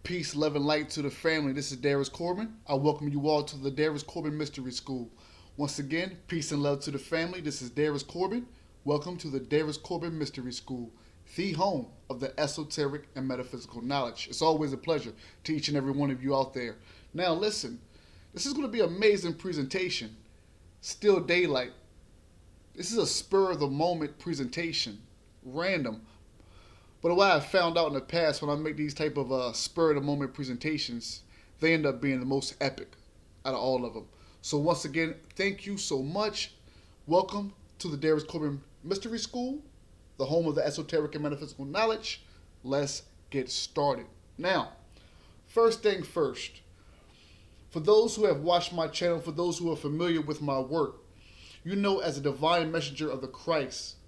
Peace, love, and light to the family. This is Darius Corbin. I welcome you all to the Darius Corbin Mystery School. Once again, peace and love to the family. This is Darius Corbin. Welcome to the Darius Corbin Mystery School, the home of the esoteric and metaphysical knowledge. It's always a pleasure to each and every one of you out there. Now listen, this is going to be an amazing presentation. Still daylight. This is a spur of the moment presentation. Random. But what I've found out in the past when I make these type of spur of the moment presentations, they end up being the most epic out of all of them. So once again, thank you so much. Welcome to the Darius Corbin Mystery School, the home of the esoteric and metaphysical knowledge. Let's get started. Now, first thing first, for those who have watched my channel, for those who are familiar with my work, you know, as a divine messenger of the Christ,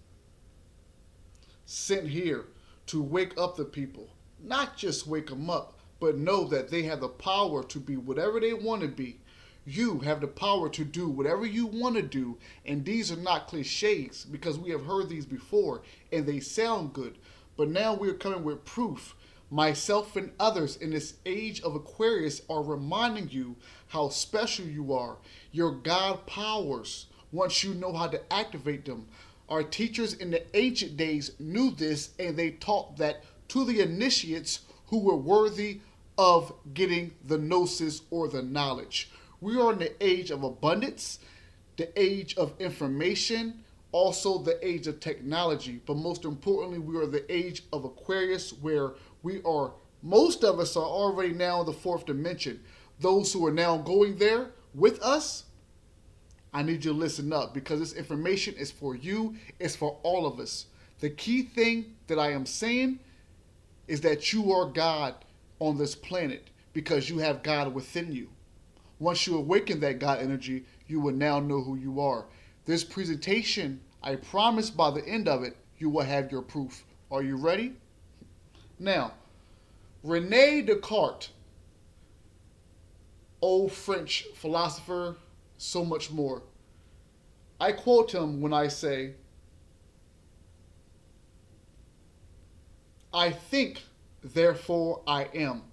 sent here to wake up the people, not just wake them up, but know that they have the power to be whatever they want to be. You have the power to do whatever you want to do, and these are not cliches because we have heard these before and they sound good, but now we're coming with proof. Myself and others in this age of Aquarius are reminding you how special you are. Your God powers, once you know how to activate them. Our teachers in the ancient days knew this, and they taught that to the initiates who were worthy of getting the gnosis or the knowledge. We are in the age of abundance, the age of information, also the age of technology. But most importantly, we are the age of Aquarius, where most of us are already now in the fourth dimension. Those who are now going there with us, I need you to listen up, because this information is for you. It's for all of us. The key thing that I am saying is that you are God on this planet because you have God within you. Once you awaken that God energy, you will now know who you are. This presentation, I promise by the end of it, you will have your proof. Are you ready? Now, Rene Descartes, old French philosopher, so much more. I quote him when I say, I think, therefore I am.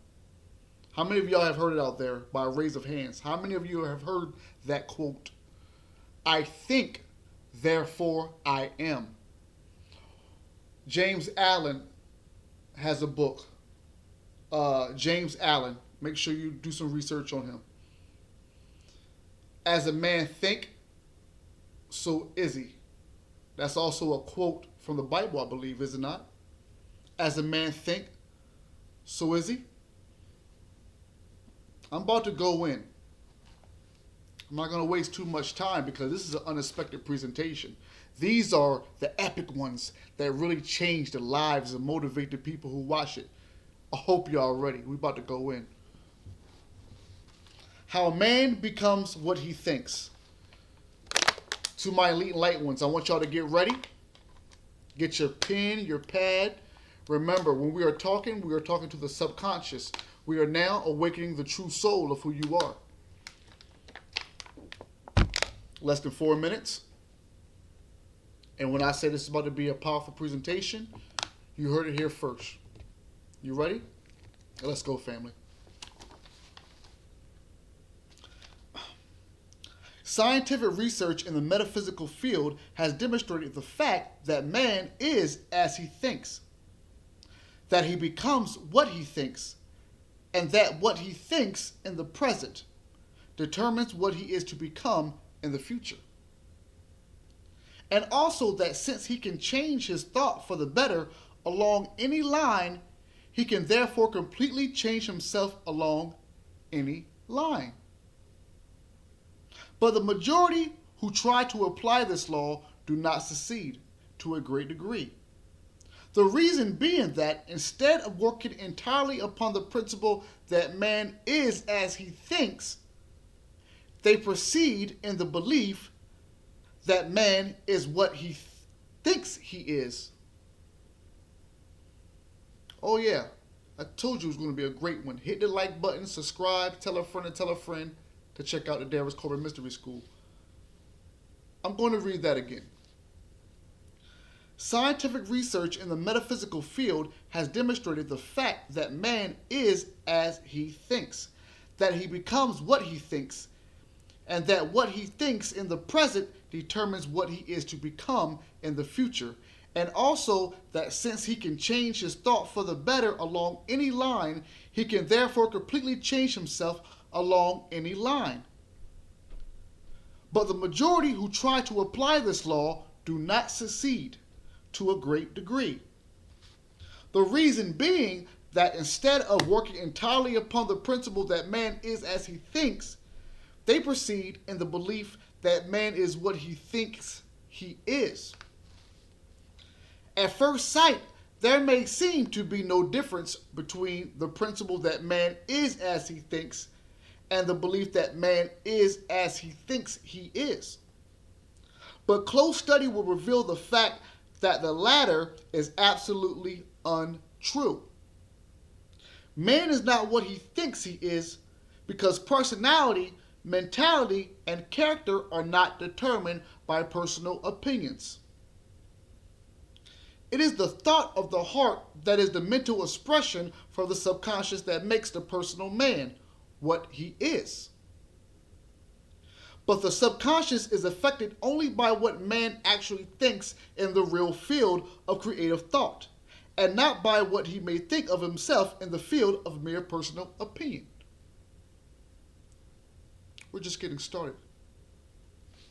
How many of y'all have heard it out there by a raise of hands? How many of you have heard that quote? I think, therefore I am. James Allen has a book. James Allen. Make sure you do some research on him. As a man think, so is he. That's also a quote from the Bible, I believe, is it not? As a man think, so is he. I'm about to go in. I'm not going to waste too much time because this is an unexpected presentation. These are the epic ones that really change the lives and motivate the people who watch it. I hope y'all ready. We're about to go in. How a man becomes what he thinks. To my elite light ones, I want y'all to get ready. Get your pen, your pad. Remember, when we are talking to the subconscious. We are now awakening the true soul of who you are. Less than 4 minutes. And when I say this is about to be a powerful presentation, you heard it here first. You ready? Let's go, family. Scientific research in the metaphysical field has demonstrated the fact that man is as he thinks, that he becomes what he thinks, and that what he thinks in the present determines what he is to become in the future. And also that since he can change his thought for the better along any line, he can therefore completely change himself along any line. But the majority who try to apply this law do not succeed to a great degree. The reason being that instead of working entirely upon the principle that man is as he thinks, they proceed in the belief that man is what he thinks he is. Oh yeah, I told you it was going to be a great one. Hit the like button, subscribe, tell a friend and tell a friend to check out the Darius Corbin Mystery School. I'm going to read that again. Scientific research in the metaphysical field has demonstrated the fact that man is as he thinks, that he becomes what he thinks, and that what he thinks in the present determines what he is to become in the future, and also that since he can change his thought for the better along any line, he can therefore completely change himself along any line. But the majority who try to apply this law do not succeed to a great degree. The reason being that instead of working entirely upon the principle that man is as he thinks, they proceed in the belief that man is what he thinks he is. At first sight, there may seem to be no difference between the principle that man is as he thinks and the belief that man is as he thinks he is. But close study will reveal the fact that the latter is absolutely untrue. Man is not what he thinks he is because personality, mentality, and character are not determined by personal opinions. It is the thought of the heart that is the mental expression from the subconscious that makes the personal man what he is. But the subconscious is affected only by what man actually thinks in the real field of creative thought, and not by what he may think of himself in the field of mere personal opinion. We're just getting started.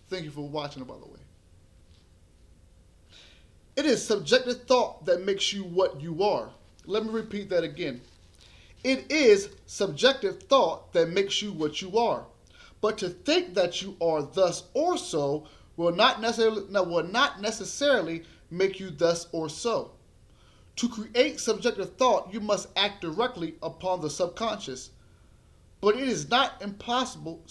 Thank you for watching, by the way. It is subjective thought that makes you what you are. Let me repeat that again. It is subjective thought that makes you what you are. But to think that you are thus or so will not necessarily make you thus or so. To create subjective thought, you must act directly upon the subconscious. But it is not impossible,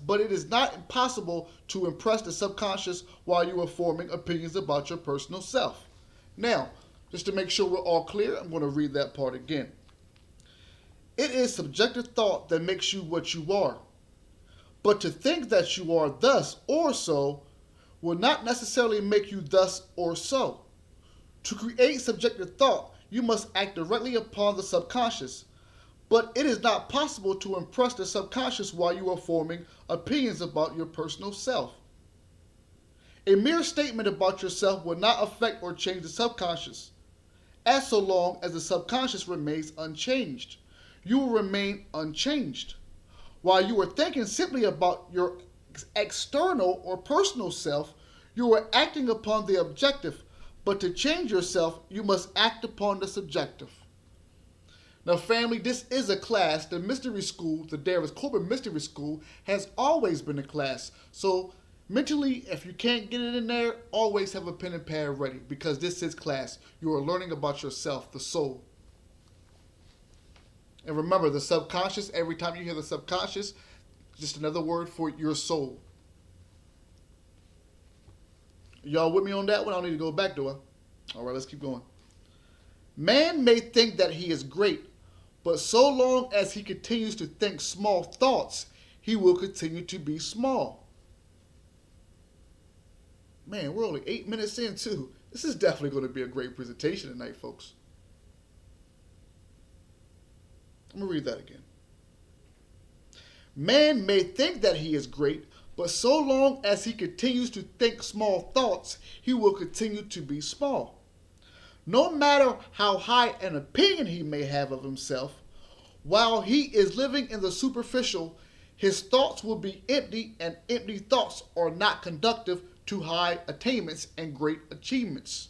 but it is not impossible to impress the subconscious while you are forming opinions about your personal self. Now, just to make sure we're all clear, I'm going to read that part again. It is subjective thought that makes you what you are. But to think that you are thus or so will not necessarily make you thus or so. To create subjective thought, you must act directly upon the subconscious. But it is not possible to impress the subconscious while you are forming opinions about your personal self. A mere statement about yourself will not affect or change the subconscious, as so long as the subconscious remains unchanged. You will remain unchanged. While you are thinking simply about your external or personal self, you are acting upon the objective, but to change yourself, you must act upon the subjective. Now, family, this is a class. The mystery school, the Darius Corbin Mystery School, has always been a class. So, mentally, if you can't get it in there, always have a pen and pad ready because this is class. You are learning about yourself, the soul. And remember, the subconscious, every time you hear the subconscious, just another word for your soul. Y'all with me on that one? I don't need to go back, do I? All right, let's keep going. Man may think that he is great, but so long as he continues to think small thoughts, he will continue to be small. Man, we're only 8 minutes in, too. This is definitely going to be a great presentation tonight, folks. I'm going to read that again. Man may think that he is great, but so long as he continues to think small thoughts, he will continue to be small. No matter how high an opinion he may have of himself, while he is living in the superficial, his thoughts will be empty, and empty thoughts are not conducive to high attainments and great achievements.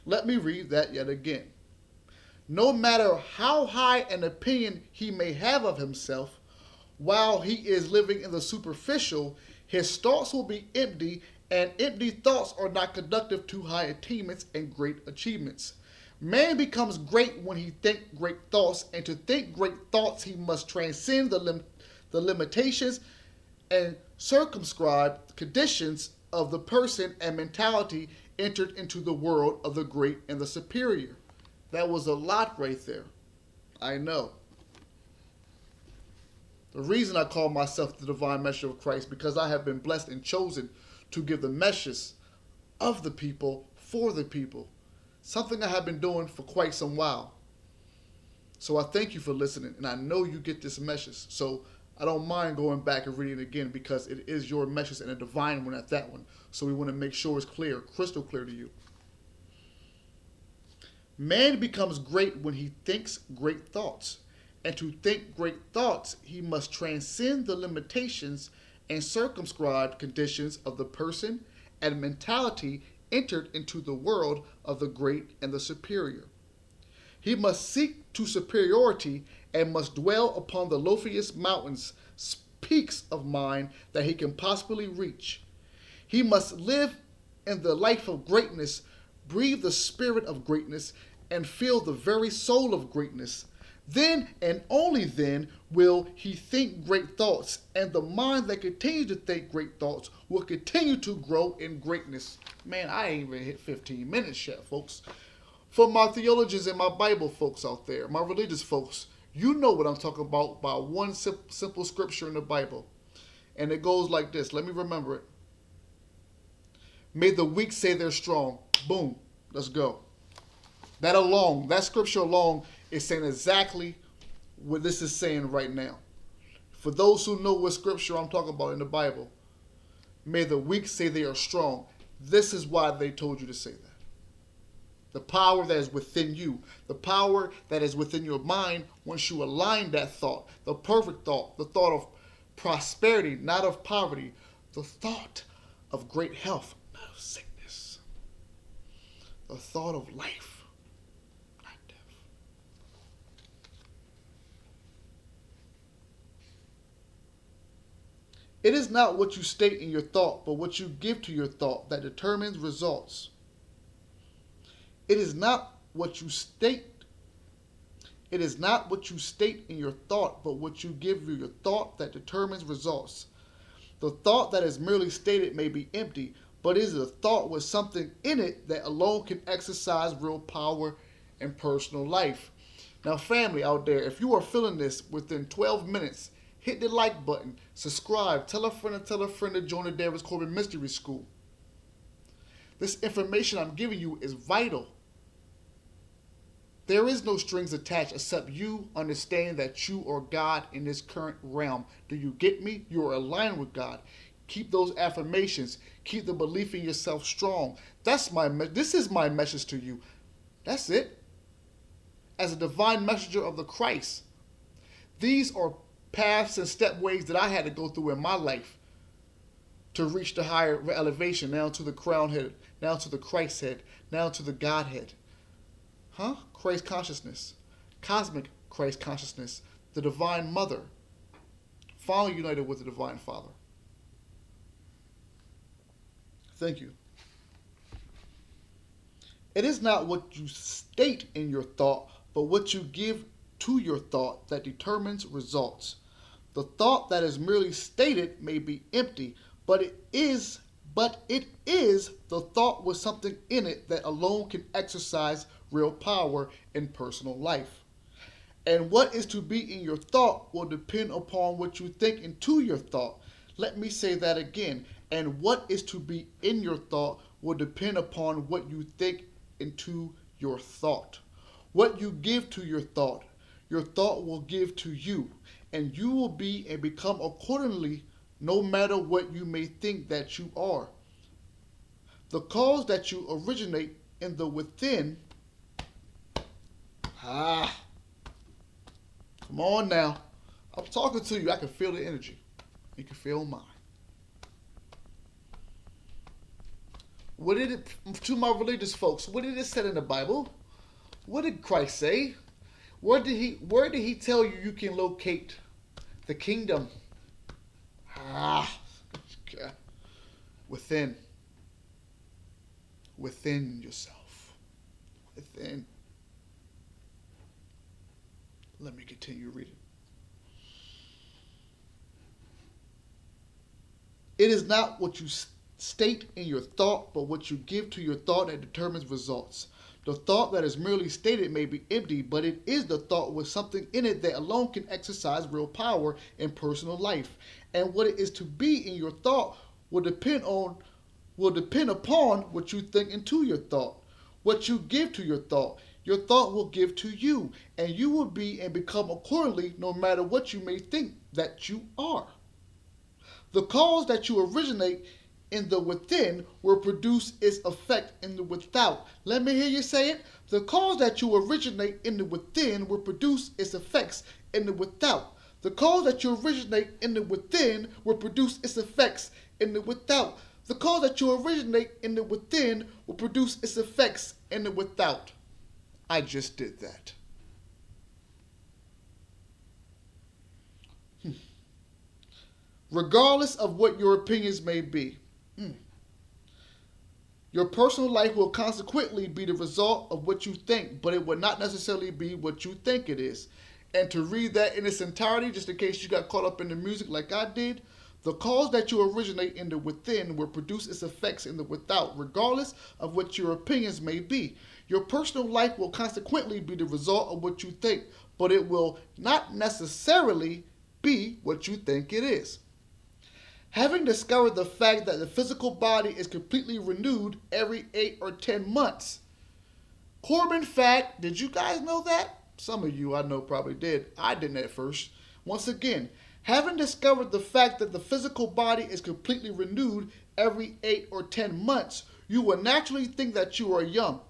Let me read that yet again. No matter how high an opinion he may have of himself, while he is living in the superficial, his thoughts will be empty, and empty thoughts are not conducive to high attainments and great achievements. Man becomes great when he thinks great thoughts, and to think great thoughts he must transcend the limitations and circumscribed conditions of the person and mentality entered into the world of the great and the superior. That was a lot right there. I know. The reason I call myself the divine messenger of Christ because I have been blessed and chosen to give the messages of the people for the people. Something I have been doing for quite some while. So I thank you for listening, and I know you get this message. So I don't mind going back and reading it again because it is your message and a divine one at that one. So we want to make sure it's clear, crystal clear to you. Man becomes great when he thinks great thoughts. And to think great thoughts, he must transcend the limitations and circumscribed conditions of the person and mentality entered into the world of the great and the superior. He must seek to superiority and must dwell upon the loftiest mountains, peaks of mind that he can possibly reach. He must live in the life of greatness, breathe the spirit of greatness, and feel the very soul of greatness. Then and only then will he think great thoughts, and the mind that continues to think great thoughts will continue to grow in greatness. Man, I ain't even hit 15 minutes yet, folks. For my theologians and my Bible folks out there, my religious folks, you know what I'm talking about by one simple scripture in the Bible. And it goes like this. Let me remember it. May the weak say they're strong. Boom. Let's go. That scripture alone is saying exactly what this is saying right now. For those who know what scripture I'm talking about in the Bible, may the weak say they are strong. This is why they told you to say that. The power that is within you, the power that is within your mind, once you align that thought, the perfect thought, the thought of prosperity, not of poverty, the thought of great health, not of sickness, the thought of life, not death. It is not what you state in your thought, but what you give to your thought that determines results. It is not what you state. It is not what you state in your thought, but what you give your thought that determines results. The thought that is merely stated may be empty, but it is a thought with something in it that alone can exercise real power in personal life. Now, family out there, if you are feeling this within 12 minutes, hit the like button, subscribe, tell a friend to join the Davis Corbin Mystery School. This information I'm giving you is vital. There is no strings attached except you understanding that you are God in this current realm. Do you get me? You are aligned with God. Keep those affirmations. Keep the belief in yourself strong. This is my message to you. That's it. As a divine messenger of the Christ. These are paths and stepways that I had to go through in my life to reach the higher elevation, now to the crown head, now to the Christ head, now to the Godhead. Christ consciousness, cosmic Christ consciousness, the Divine Mother, finally united with the Divine Father. Thank you. It is not what you state in your thought, but what you give to your thought that determines results. The thought that is merely stated may be empty, but it is the thought with something in it that alone can exercise real power in personal life. And what is to be in your thought will depend upon what you think into your thought. Let me say that again. And what is to be in your thought will depend upon what you think into your thought. What you give to your thought will give to you. And you will be and become accordingly, no matter what you may think that you are. The cause that you originate in the within. Come on now. I'm talking to you. I can feel the energy. You can feel mine. What did it, to my religious folks, what did it say in the Bible? What did Christ say? Where did he tell you you can locate the kingdom? Within. Within yourself. Within. Let me continue reading. It is not what you state in your thought, but what you give to your thought that determines results. The thought that is merely stated may be empty, but it is the thought with something in it that alone can exercise real power in personal life. And what it is to be in your thought will depend on will depend upon what you think into your thought. What you give to your thought will give to you, and you will be and become accordingly no matter what you may think that you are. The cause that you originate in the within will produce its effect in the without. Let me hear you say it. The cause that you originate in the within will produce its effects in the without. The cause that you originate in the within will produce its effects in the without. The cause that you originate in the within will produce its effects in the without. I just did that. Regardless of what your opinions may be, your personal life will consequently be the result of what you think, but it will not necessarily be what you think it is. And to read that in its entirety, just in case you got caught up in the music like I did, the cause that you originate in the within will produce its effects in the without, regardless of what your opinions may be. Your personal life will consequently be the result of what you think, but it will not necessarily be what you think it is. Having discovered the fact that the physical body is completely renewed every 8 or 10 months. Corbin fact, did you guys know that? Some of you I know probably did. I didn't at first. Once again, having discovered the fact that the physical body is completely renewed every 8 or 10 months, you will naturally think that you are young.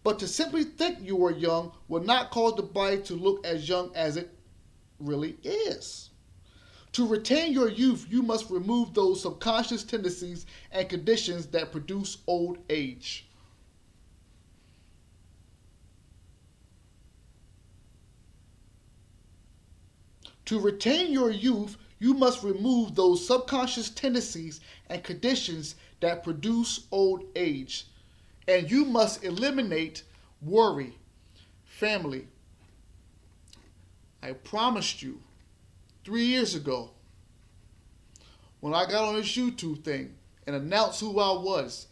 But to simply think you are young will not cause the body to look as young as it really is. To retain your youth, you must remove those subconscious tendencies and conditions that produce old age. To retain your youth, you must remove those subconscious tendencies and conditions that produce old age. And you must eliminate worry. Family, I promised you 3 years ago, when I got on this YouTube thing and announced who I was,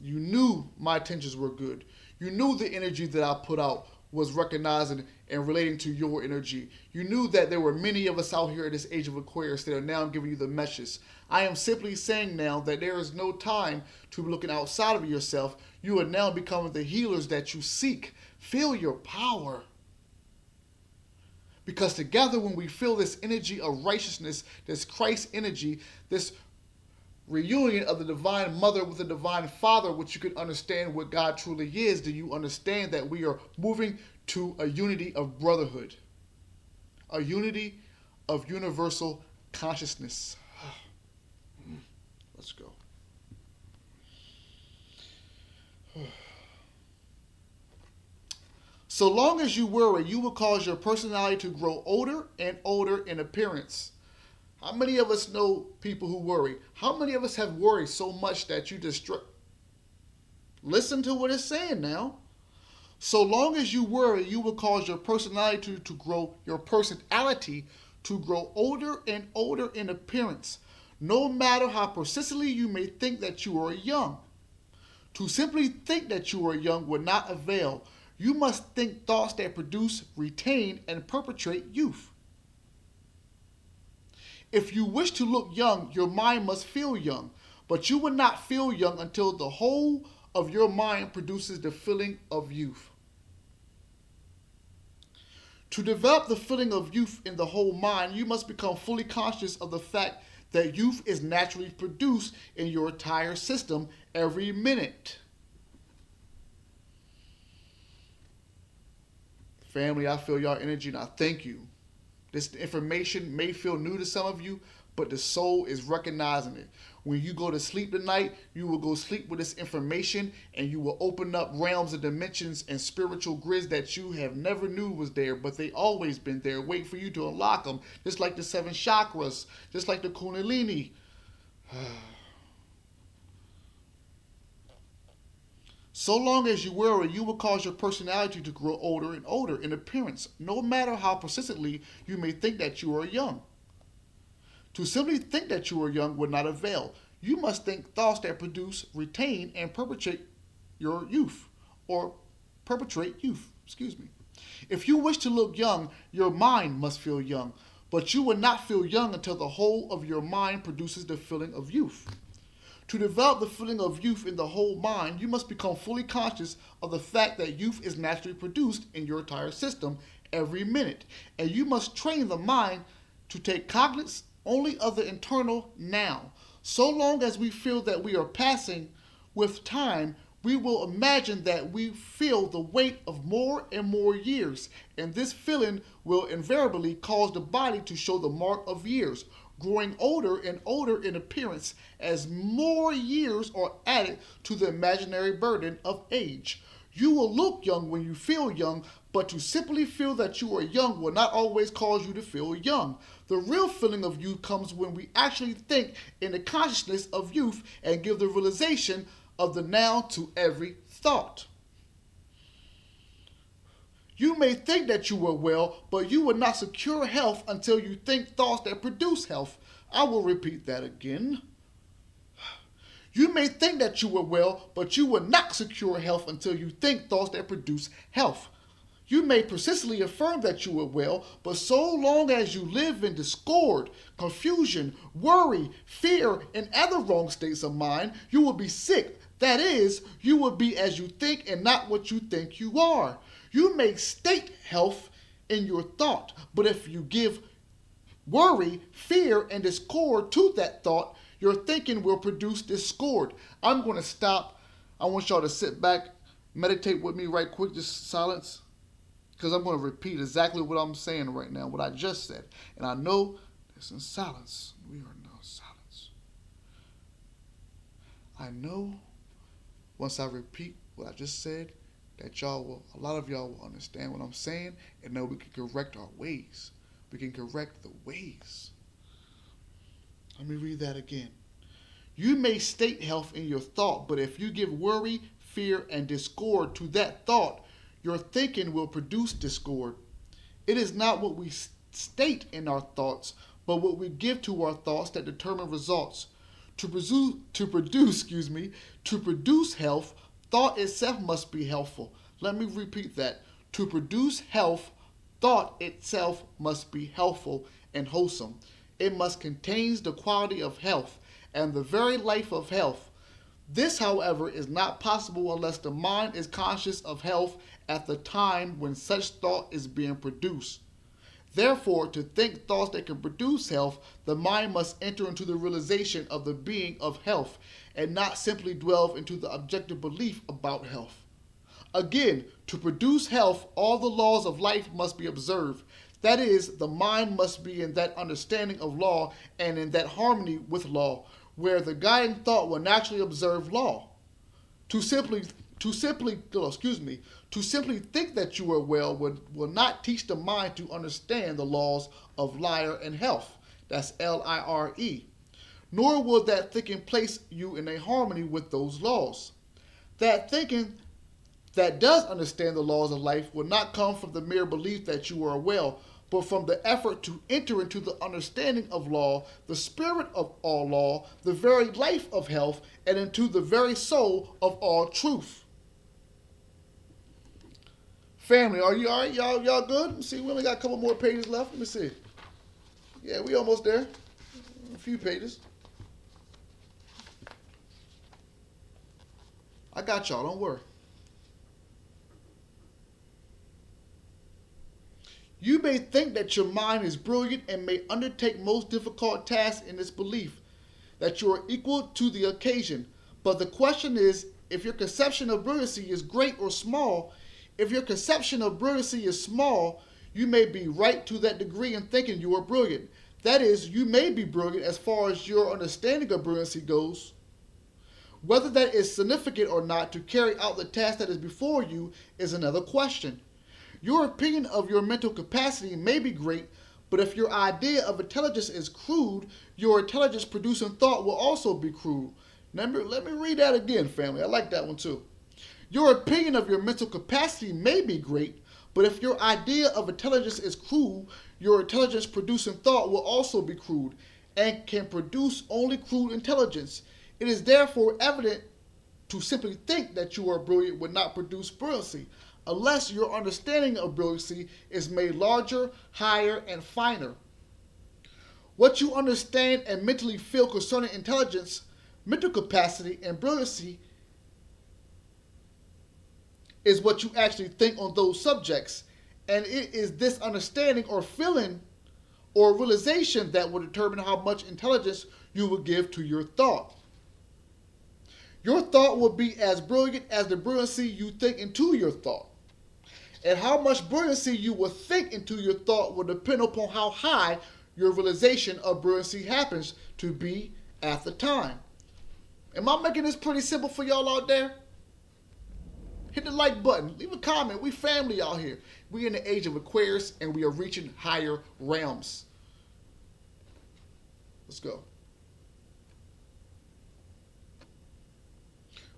you knew my intentions were good. You knew the energy that I put out was recognizing and relating to your energy. You knew that there were many of us out here at this age of Aquarius that are now giving you the message. I am simply saying now that there is no time to be looking outside of yourself. You are now becoming the healers that you seek. Feel your power. Because together when we feel this energy of righteousness, this Christ energy, this reunion of the Divine Mother with the Divine Father, which you can understand what God truly is, do you understand that we are moving to a unity of brotherhood, a unity of universal consciousness. Let's go. So long as you worry, you will cause your personality to grow older and older in appearance. How many of us know people who worry? How many of us have worried so much that you listen to what it's saying now. So long as you worry, you will cause your personality to grow older and older in appearance, no matter how persistently you may think that you are young. To simply think that you are young will not avail. You must think thoughts that produce, retain, and perpetuate youth. If you wish to look young, your mind must feel young, but you will not feel young until the whole of your mind produces the feeling of youth. To develop the feeling of youth in the whole mind, you must become fully conscious of the fact that youth is naturally produced in your entire system every minute. Family, I feel y'all energy and I thank you. This information may feel new to some of you, but the soul is recognizing it. When you go to sleep tonight, you will go sleep with this information and you will open up realms and dimensions and spiritual grids that you have never knew was there, but they always been there, waiting for you to unlock them, just like the 7 chakras, just like the Kundalini. So long as you worry, you will cause your personality to grow older and older in appearance, no matter how persistently you may think that you are young. To simply think that you are young would not avail. You must think thoughts that produce, retain, and perpetuate your youth, or perpetuate youth, If you wish to look young, your mind must feel young, but you will not feel young until the whole of your mind produces the feeling of youth. To develop the feeling of youth in the whole mind, you must become fully conscious of the fact that youth is naturally produced in your entire system every minute, and you must train the mind to take cognizance only of the internal now. So long as we feel that we are passing with time, we will imagine that we feel the weight of more and more years, and this feeling will invariably cause the body to show the mark of years, growing older and older in appearance as more years are added to the imaginary burden of age. You will look young when you feel young, but to simply feel that you are young will not always cause you to feel young. The real feeling of youth comes when we actually think in the consciousness of youth and give the realization of the now to every thought. You may think that you are well, but you will not secure health until you think thoughts that produce health. I will repeat that again. You may think that you are well, but you will not secure health until you think thoughts that produce health. You may persistently affirm that you are well, but so long as you live in discord, confusion, worry, fear, and other wrong states of mind, you will be sick. That is, you will be as you think and not what you think you are. You may state health in your thought, but if you give worry, fear, and discord to that thought, your thinking will produce discord. I'm going to stop. I want y'all to sit back, meditate with me right quick, just silence, because I'm going to repeat exactly what I'm saying right now, what I just said. And I know this in silence. We are now silence. I know once I repeat what I just said, that a lot of y'all will understand what I'm saying and know we can correct our ways. We can correct the ways. Let me read that again. You may state health in your thought, but if you give worry, fear, and discord to that thought, your thinking will produce discord. It is not what we state in our thoughts, but what we give to our thoughts that determine results. To produce health, thought itself must be healthful. Let me repeat that. To produce health, thought itself must be healthful and wholesome. It must contain the quality of health and the very life of health. This, however, is not possible unless the mind is conscious of health at the time when such thought is being produced. Therefore, to think thoughts that can produce health, the mind must enter into the realization of the being of health and not simply dwell into the objective belief about health. Again, to produce health, all the laws of life must be observed. That is, the mind must be in that understanding of law and in that harmony with law, where the guiding thought will naturally observe law. To simply think that you are well will not teach the mind to understand the laws of liar and health. That's Lire. Nor will that thinking place you in a harmony with those laws. That thinking that does understand the laws of life will not come from the mere belief that you are well, but from the effort to enter into the understanding of law, the spirit of all law, the very life of health, and into the very soul of all truth. Family, are you all right? Y'all good? Let's see, we only got a couple more pages left. Let me see. Yeah, we almost there. A few pages. I got y'all, don't worry. You may think that your mind is brilliant and may undertake most difficult tasks in this belief that you are equal to the occasion. But the question is, if your conception of brilliancy is great or small, if your conception of brilliancy is small, you may be right to that degree in thinking you are brilliant. That is, you may be brilliant as far as your understanding of brilliancy goes. Whether that is significant or not to carry out the task that is before you is another question. Your opinion of your mental capacity may be great, but if your idea of intelligence is crude, your intelligence producing thought will also be crude. Let me read that again, family. I like that one too. Your opinion of your mental capacity may be great, but if your idea of intelligence is crude, your intelligence producing thought will also be crude and can produce only crude intelligence. It is therefore evident to simply think that you are brilliant would not produce brilliancy, unless your understanding of brilliancy is made larger, higher, and finer. What you understand and mentally feel concerning intelligence mental capacity and brilliancy is what you actually think on those subjects. And it is this understanding or feeling or realization that will determine how much intelligence you will give to your thought. Your thought will be as brilliant as the brilliancy you think into your thought. And how much brilliancy you will think into your thought will depend upon how high your realization of brilliancy happens to be at the time. Am I making this pretty simple for y'all out there? Hit the like button. Leave a comment. We family out here. We in the age of Aquarius and we are reaching higher realms. Let's go.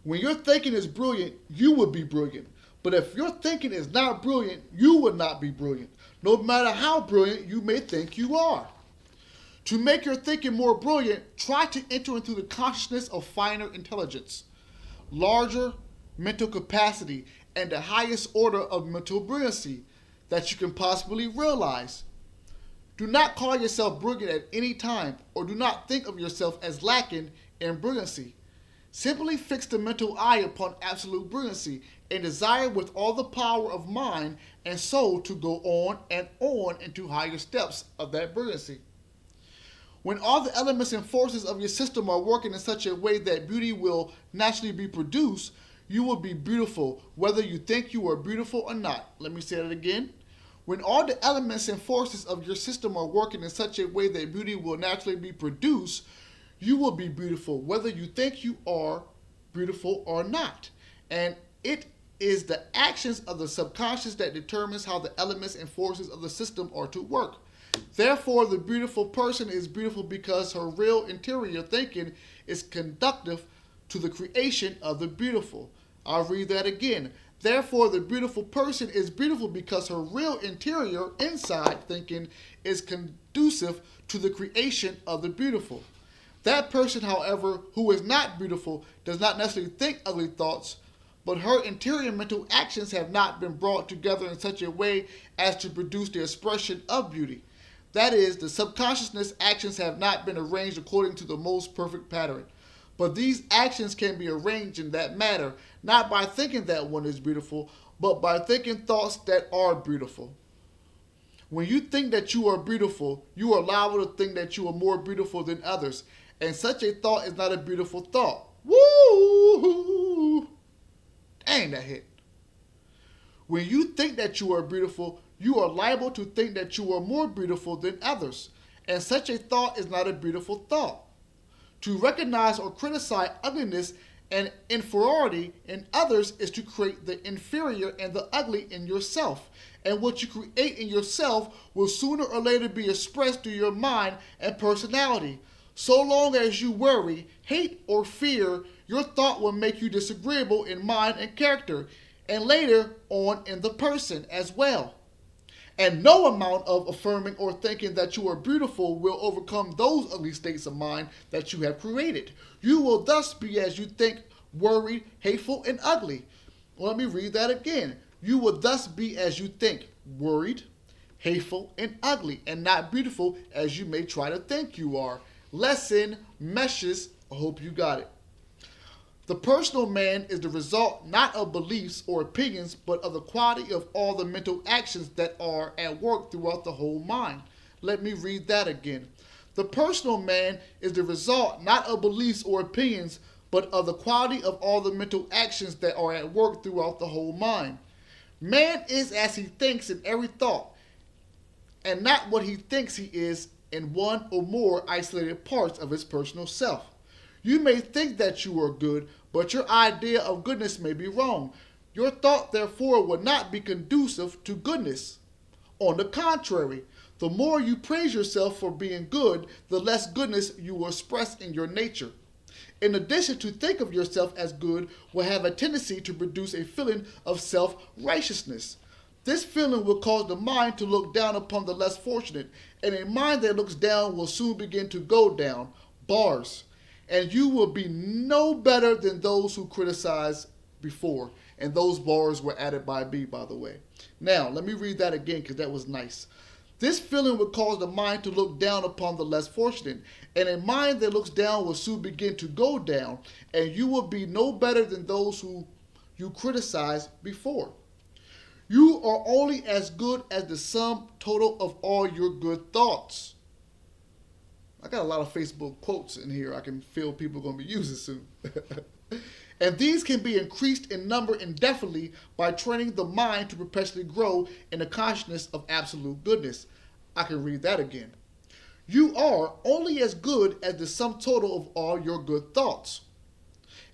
When your thinking is brilliant, you will be brilliant. But if your thinking is not brilliant, you will not be brilliant, no matter how brilliant you may think you are. To make your thinking more brilliant, try to enter into the consciousness of finer intelligence, larger mental capacity, and the highest order of mental brilliancy that you can possibly realize. Do not call yourself brilliant at any time, or do not think of yourself as lacking in brilliancy. Simply fix the mental eye upon absolute brilliancy and desire with all the power of mind and soul to go on and on into higher steps of that brilliancy. When all the elements and forces of your system are working in such a way that beauty will naturally be produced, you will be beautiful, whether you think you are beautiful or not. Let me say that again. When all the elements and forces of your system are working in such a way that beauty will naturally be produced, you will be beautiful, whether you think you are beautiful or not. And it is the actions of the subconscious that determines how the elements and forces of the system are to work. Therefore, the beautiful person is beautiful because her real interior thinking is conducive to the creation of the beautiful. I'll read that again. Therefore, the beautiful person is beautiful because her real interior, inside thinking is conducive to the creation of the beautiful. That person, however, who is not beautiful does not necessarily think ugly thoughts, but her interior mental actions have not been brought together in such a way as to produce the expression of beauty. That is, the subconsciousness actions have not been arranged according to the most perfect pattern. But these actions can be arranged in that manner, not by thinking that one is beautiful, but by thinking thoughts that are beautiful. When you think that you are beautiful, you are liable to think that you are more beautiful than others. And such a thought is not a beautiful thought. Woo! Dang, that hit. When you think that you are beautiful, you are liable to think that you are more beautiful than others. And such a thought is not a beautiful thought. To recognize or criticize ugliness and inferiority in others is to create the inferior and the ugly in yourself. And what you create in yourself will sooner or later be expressed through your mind and personality. So long as you worry, hate, or fear, your thought will make you disagreeable in mind and character, and later on in the person as well. And no amount of affirming or thinking that you are beautiful will overcome those ugly states of mind that you have created. You will thus be as you think, worried, hateful, and ugly. Let me read that again. You will thus be as you think, worried, hateful, and ugly, and not beautiful as you may try to think you are. Lesson meshes. I hope you got it. The personal man is the result not of beliefs or opinions, but of the quality of all the mental actions that are at work throughout the whole mind. Let me read that again. The personal man is the result not of beliefs or opinions, but of the quality of all the mental actions that are at work throughout the whole mind. Man is as he thinks in every thought, and not what he thinks he is in one or more isolated parts of his personal self. You may think that you are good, but your idea of goodness may be wrong. Your thought, therefore, will not be conducive to goodness. On the contrary, the more you praise yourself for being good, the less goodness you will express in your nature. In addition, to think of yourself as good will have a tendency to produce a feeling of self-righteousness. This feeling will cause the mind to look down upon the less fortunate, and a mind that looks down will soon begin to go down. Bars. And you will be no better than those who criticized before. And those bars were added by me, by the way. Now, let me read that again because that was nice. This feeling would cause the mind to look down upon the less fortunate, and a mind that looks down will soon begin to go down, and you will be no better than those who you criticized before. You are only as good as the sum total of all your good thoughts. I got a lot of Facebook quotes in here I can feel people are going to be using soon. And these can be increased in number indefinitely by training the mind to perpetually grow in the consciousness of absolute goodness. I can read that again. You are only as good as the sum total of all your good thoughts.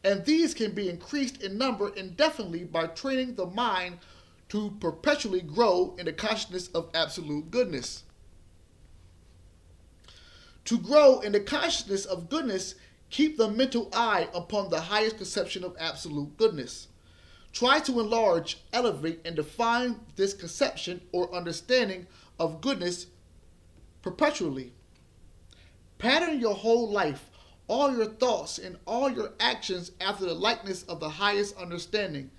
And these can be increased in number indefinitely by training the mind to perpetually grow in the consciousness of absolute goodness. To grow in the consciousness of goodness, keep the mental eye upon the highest conception of absolute goodness. Try to enlarge, elevate, and define this conception or understanding of goodness perpetually. Pattern your whole life, all your thoughts, and all your actions after the likeness of the highest understanding.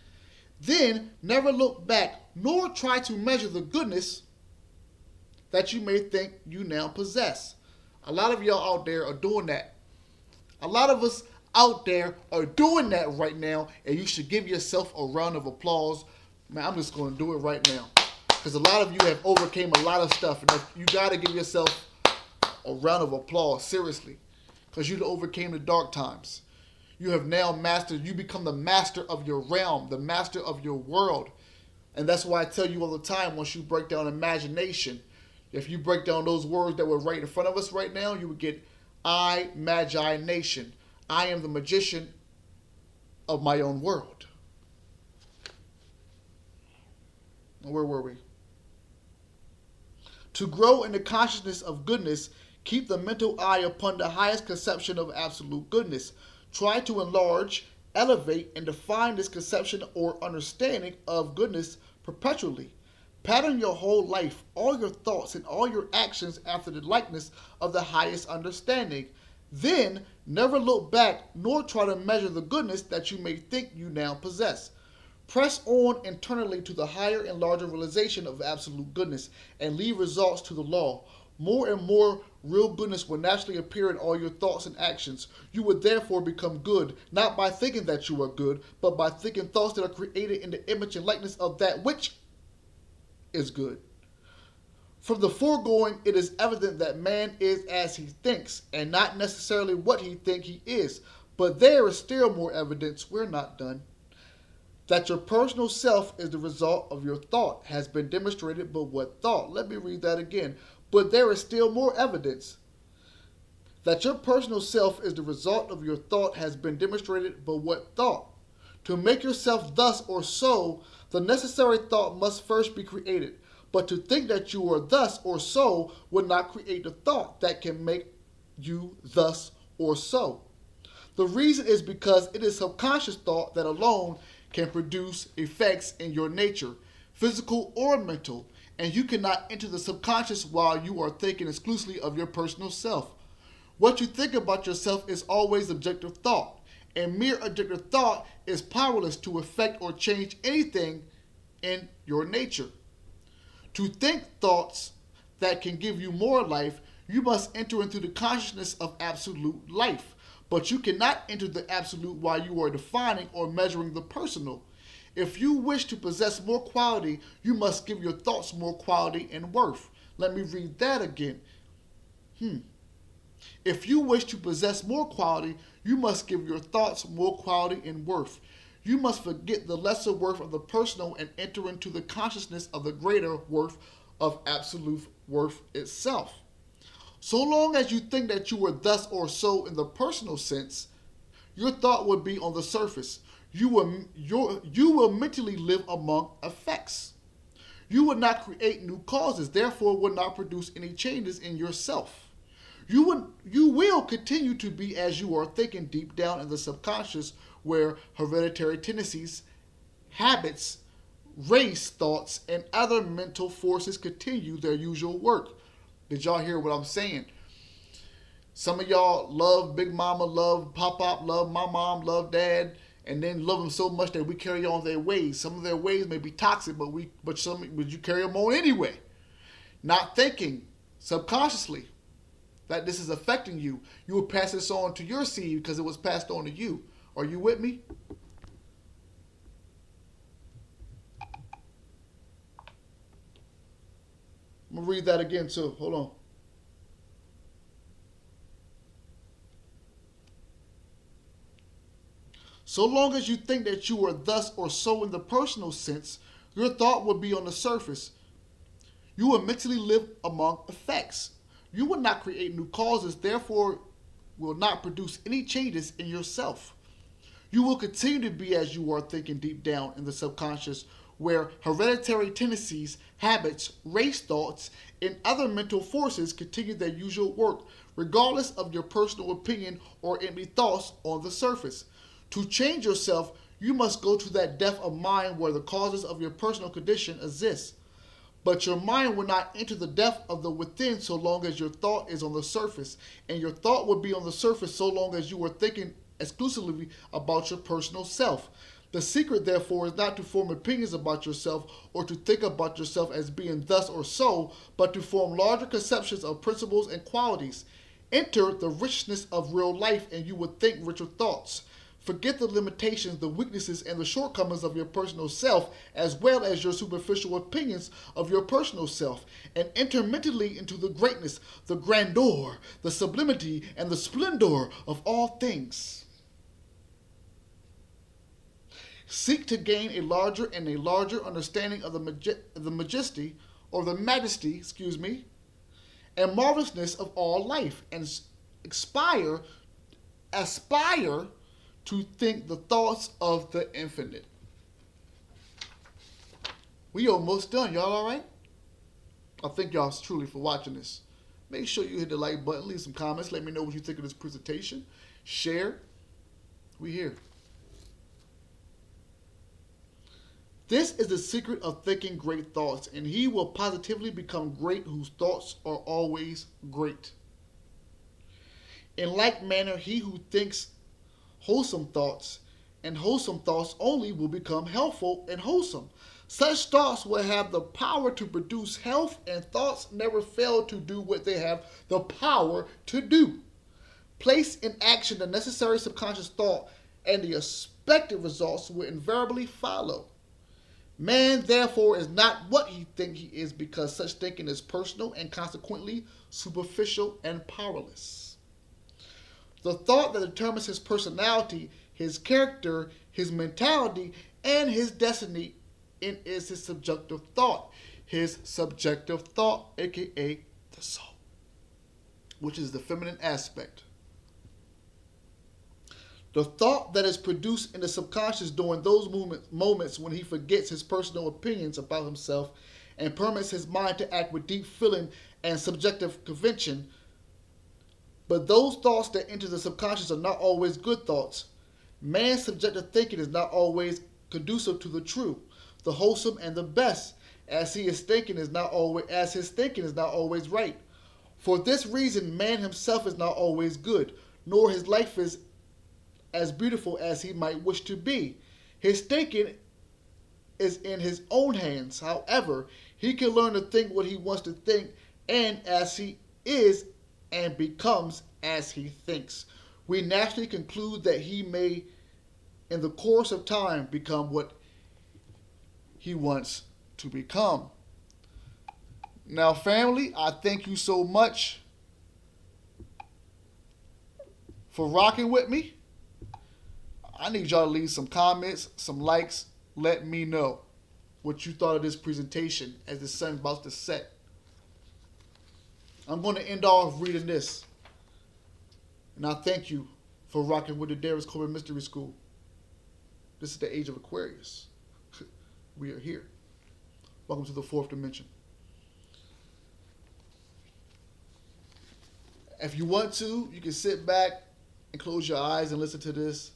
Then never look back, nor try to measure the goodness that you may think you now possess. A lot of y'all out there are doing that. A lot of us out there are doing that right now, and you should give yourself a round of applause. Man, I'm just going to do it right now. Because a lot of you have overcame a lot of stuff, and you got to give yourself a round of applause, seriously. Because you overcame the dark times. You have now mastered, you become the master of your realm, the master of your world. And that's why I tell you all the time, once you break down imagination, if you break down those words that were right in front of us right now, you would get I, Magi Nation. I am the magician of my own world. Where were we? To grow in the consciousness of goodness, keep the mental eye upon the highest conception of absolute goodness. Try to enlarge, elevate, and define this conception or understanding of goodness perpetually. Pattern your whole life, all your thoughts, and all your actions after the likeness of the highest understanding. Then never look back, nor try to measure the goodness that you may think you now possess. Press on internally to the higher and larger realization of absolute goodness, and leave results to the law. More and more real goodness will naturally appear in all your thoughts and actions. You would therefore become good, not by thinking that you are good, but by thinking thoughts that are created in the image and likeness of that which is good. From the foregoing, it is evident that man is as he thinks, and not necessarily what he thinks he is. But there is still more evidence, we're not done, that your personal self is the result of your thought has been demonstrated, but what thought? Let me read that again. But there is still more evidence that your personal self is the result of your thought has been demonstrated, but what thought? To make yourself thus or so, the necessary thought must first be created. But to think that you are thus or so would not create the thought that can make you thus or so. The reason is because it is subconscious thought that alone can produce effects in your nature, physical or mental, and you cannot enter the subconscious while you are thinking exclusively of your personal self. What you think about yourself is always objective thought, and mere objective thought is powerless to affect or change anything in your nature. To think thoughts that can give you more life, you must enter into the consciousness of absolute life. But you cannot enter the absolute while you are defining or measuring the personal. If you wish to possess more quality, you must give your thoughts more quality and worth. Let me read that again. If you wish to possess more quality, you must give your thoughts more quality and worth. You must forget the lesser worth of the personal and enter into the consciousness of the greater worth of absolute worth itself. So long as you think that you are thus or so in the personal sense, your thought would be on the surface. You will mentally live among effects. You will not create new causes, therefore will not produce any changes in yourself. You will continue to be as you are thinking deep down in the subconscious, where hereditary tendencies, habits, race thoughts, and other mental forces continue their usual work. Did y'all hear what I'm saying? Some of y'all love Big Mama, love Pop-Pop, love my mom, love Dad, and then love them so much that we carry on their ways. Some of their ways may be toxic, but you carry them on anyway. not thinking subconsciously that this is affecting you. You will pass this on to your seed because it was passed on to you. Are you with me? I'm going to read that again too. Hold on. So long as you think that you are thus or so in the personal sense, your thought will be on the surface. You will mentally live among effects. You will not create new causes, therefore will not produce any changes in yourself. You will continue to be as you are thinking deep down in the subconscious, where hereditary tendencies, habits, race thoughts, and other mental forces continue their usual work, regardless of your personal opinion or empty thoughts on the surface. To change yourself, you must go to that depth of mind where the causes of your personal condition exist. But your mind will not enter the depth of the within so long as your thought is on the surface, and your thought will be on the surface so long as you are thinking exclusively about your personal self. The secret, therefore, is not to form opinions about yourself or to think about yourself as being thus or so, but to form larger conceptions of principles and qualities. Enter the richness of real life, and you will think richer thoughts. Forget the limitations, the weaknesses, and the shortcomings of your personal self, as well as your superficial opinions of your personal self, and enter mentally into the greatness, the grandeur, the sublimity, and the splendor of all things. Seek to gain a larger and a larger understanding of the majesty, and marvelousness of all life, and aspire to think the thoughts of the infinite. We almost done. Y'all all right? I thank y'all truly for watching this. Make sure you hit the like button, leave some comments, let me know what you think of this presentation. Share. We here. This is the secret of thinking great thoughts, and he will positively become great whose thoughts are always great. In like manner, he who thinks wholesome thoughts, and wholesome thoughts only, will become healthful and wholesome. Such thoughts will have the power to produce health, and thoughts never fail to do what they have the power to do. Place in action the necessary subconscious thought, and the expected results will invariably follow. Man, therefore, is not what he thinks he is, because such thinking is personal and consequently superficial and powerless. The thought that determines his personality, his character, his mentality, and his destiny is his subjective thought. His subjective thought, aka the soul, which is the feminine aspect. The thought that is produced in the subconscious during those moments when he forgets his personal opinions about himself and permits his mind to act with deep feeling and subjective conviction. But those thoughts that enter the subconscious are not always good thoughts. Man's subjective thinking is not always conducive to the true, the wholesome, and the best, as his thinking is not always right. For this reason, man himself is not always good, nor his life is as beautiful as he might wish to be. His thinking is in his own hands. However, he can learn to think what he wants to think, and as he is and becomes as he thinks. We naturally conclude that he may, in the course of time, become what he wants to become. Now, family, I thank you so much for rocking with me. I need y'all to leave some comments, some likes. Let me know what you thought of this presentation as the sun's about to set. I'm going to end off reading this. And I thank you for rocking with the Darius Corbin Mystery School. This is the age of Aquarius. We are here. Welcome to the fourth dimension. If you want to, you can sit back and close your eyes and listen to this.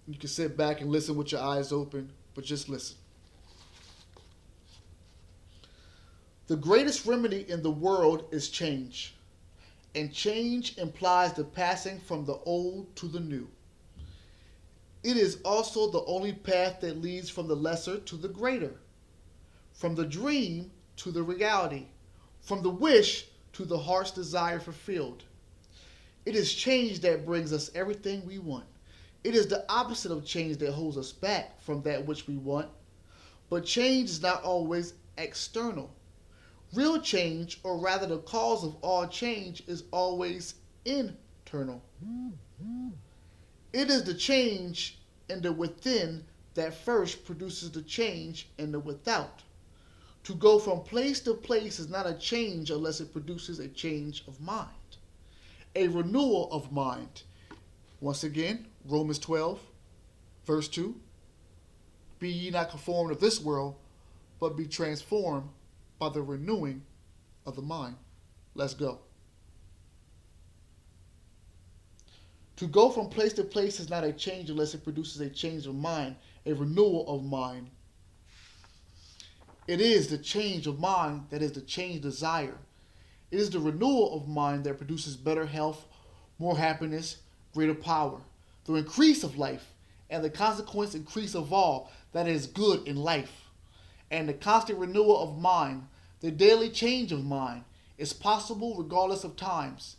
You can sit back and listen with your eyes open, but just listen. The greatest remedy in the world is change, and change implies the passing from the old to the new. It is also the only path that leads from the lesser to the greater, from the dream to the reality, from the wish to the heart's desire fulfilled. It is change that brings us everything we want. It is the opposite of change that holds us back from that which we want. But change is not always external. Real change, or rather the cause of all change, is always internal. It is the change in the within that first produces the change in the without. To go from place to place is not a change unless it produces a change of mind, a renewal of mind. Once again, Romans 12, verse 2. Be ye not conformed to this world, but be transformed by the renewing of the mind. Let's go. To go from place to place is not a change unless it produces a change of mind, a renewal of mind. It is the change of mind that is the change desire. It is the renewal of mind that produces better health, more happiness, greater power, the increase of life, and the consequence increase of all that is good in life. And the constant renewal of mind, the daily change of mind, is possible regardless of times,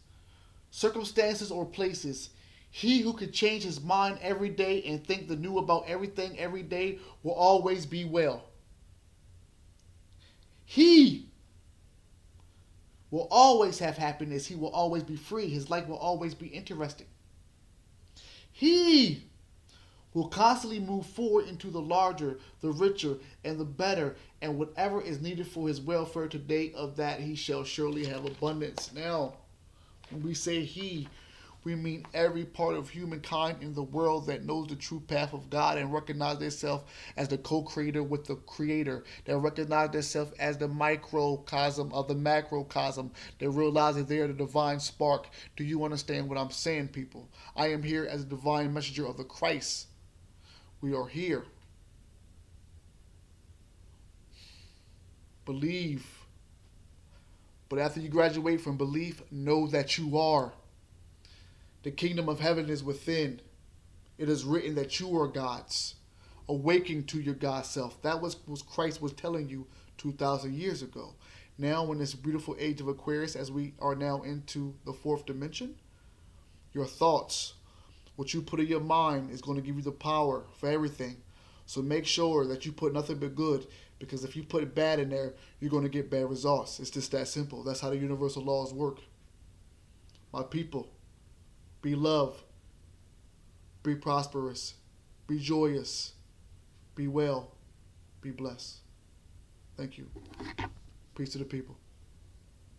circumstances, or places. He who can change his mind every day and think the new about everything every day will always be well. He will always have happiness. He will always be free. His life will always be interesting. He will constantly move forward into the larger, the richer, and the better, and whatever is needed for his welfare today, of that he shall surely have abundance. Now, when we say he, we mean every part of humankind in the world that knows the true path of God and recognize themselves as the co-creator with the creator, that recognize themselves as the microcosm of the macrocosm, that realize that they are the divine spark. Do you understand what I'm saying, people? I am here as a divine messenger of the Christ. We are here. Believe. But after you graduate from belief, know that you are. The kingdom of heaven is within. It is written that you are God's. Awaken to your God self. That was Christ was telling you 2,000 years ago. Now, in this beautiful age of Aquarius, as we are now into the fourth dimension, your thoughts, what you put in your mind, is going to give you the power for everything. So make sure that you put nothing but good, because if you put bad in there, you're going to get bad results. It's just that simple. That's how the universal laws work. My people, be loved, be prosperous, be joyous, be well, be blessed. Thank you. Peace to the people.